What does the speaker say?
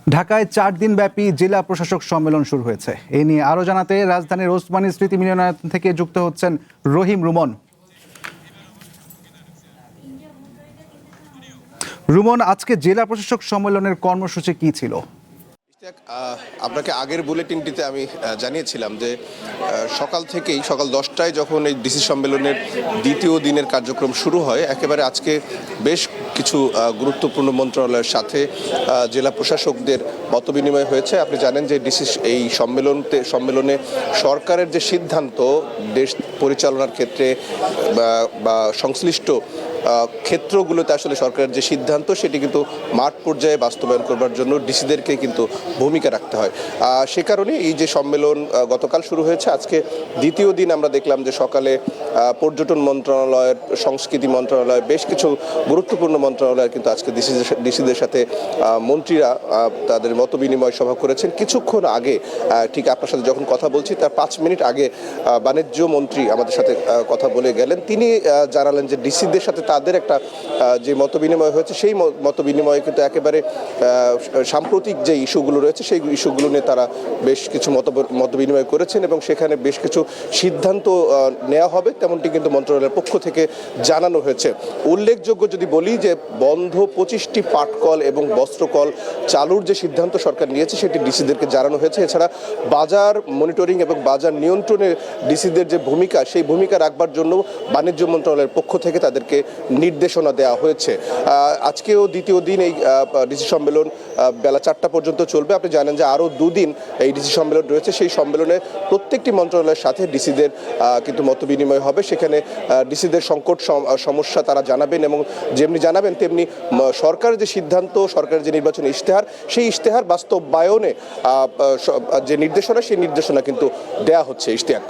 ঢাকায় 4 দিনব্যাপী জেলা প্রশাসক সম্মেলন শুরু হয়েছে। এ নিয়ে আরো জানাতে রাজধানীর ওসমানী স্মৃতি মিলনায়তন থেকে যুক্ত হচ্ছেন রহিম রুমন। রুমন, আজকে জেলা প্রশাসক সম্মেলনের কর্মসূচি কি ছিল? আপনাকে আগের বুলেটিনটিতে আমি জানিয়েছিলাম যে সকাল 10টায় যখন এই ডিসি সম্মেলনের দ্বিতীয় দিনের কার্যক্রম শুরু হয়, একেবারে আজকে বেশ কিছু গুরুত্বপূর্ণ মন্ত্রণালয়ের সাথে জেলা প্রশাসকদের মতবিনিময় হয়েছে। আপনি জানেন যে ডিসি এই সম্মেলনে সরকারের যে সিদ্ধান্ত দেশ পরিচালনার ক্ষেত্রে বা সংশ্লিষ্ট ক্ষেত্রগুলোতে আসলে সরকারের যে সিদ্ধান্ত সেটি কিন্তু মাঠ পর্যায়ে বাস্তবায়ন করবার জন্য ডিসিদেরকে কিন্তু ভূমিকা রাখতে হয়। সে কারণে এই যে সম্মেলন গতকাল শুরু হয়েছে, আজকে দ্বিতীয় দিন আমরা দেখলাম যে সকালে পর্যটন মন্ত্রণালয়ের, সংস্কৃতি মন্ত্রণালয়, বেশ কিছু গুরুত্বপূর্ণ মন্ত্রণালয় কিন্তু আজকে ডিসিদের সাথে মন্ত্রীরা তাদের মত বিনিময় সভা করেছেন। কিছুক্ষণ আগে ঠিক আপনার সাথে যখন কথা বলছি তার 5 মিনিট আগে বাণিজ্য মন্ত্রী আমাদের সাথে কথা বলে গেলেন। তিনি জানালেন যে ডিসিদের সাথে তাদের একটা যে মত বিনিময় হয়েছে সেই মত বিনিময়ে কিন্তু একেবারে সাম্প্রতিক যে ইস্যুগুলো রয়েছে সেই ইস্যুগুলো নিয়ে তারা বেশ কিছু মত বিনিময় করেছেন এবং সেখানে বেশ কিছু সিদ্ধান্ত নেওয়া হবে তেমনটি কিন্তু মন্ত্রণালয়ের পক্ষ থেকে জানানো হয়েছে। উল্লেখযোগ্য যদি বলি যে বন্ধ 25টি পাটকল এবং বস্ত্রকল চালুর যে সিদ্ধান্ত সরকার নিয়েছে সেটি ডিসিদেরকে জানানো হয়েছে। এছাড়া বাজার মনিটরিং এবং বাজার নিয়ন্ত্রণে ডিসিদের যে ভূমিকা, সেই ভূমিকা রাখবার জন্য বাণিজ্য মন্ত্রণালয়ের পক্ষ থেকে তাদেরকে নির্দেশনা দেওয়া হয়েছে। আজকেও দ্বিতীয় দিন এই ডিসি সম্মেলন বেলা 4টা পর্যন্ত চলবে। আপনি জানেন যে আরও 2 দিন এই ডিসি সম্মেলন রয়েছে। সেই সম্মেলনে প্রত্যেকটি মন্ত্রণালয়ের সাথে ডিসিদের কিন্তু মত বিনিময় হবে। সেখানে ডিসিদের সংকট সমস্যা তারা জানাবেন এবং যেমনি জানাবেন তেমনি সরকারের যে সিদ্ধান্ত, সরকারের যে নির্বাচনী ইশতেহার, সেই ইশতেহার বাস্তবায়নে যে নির্দেশনা, সেই নির্দেশনা কিন্তু দেয়া হচ্ছে। ইশতিয়াক।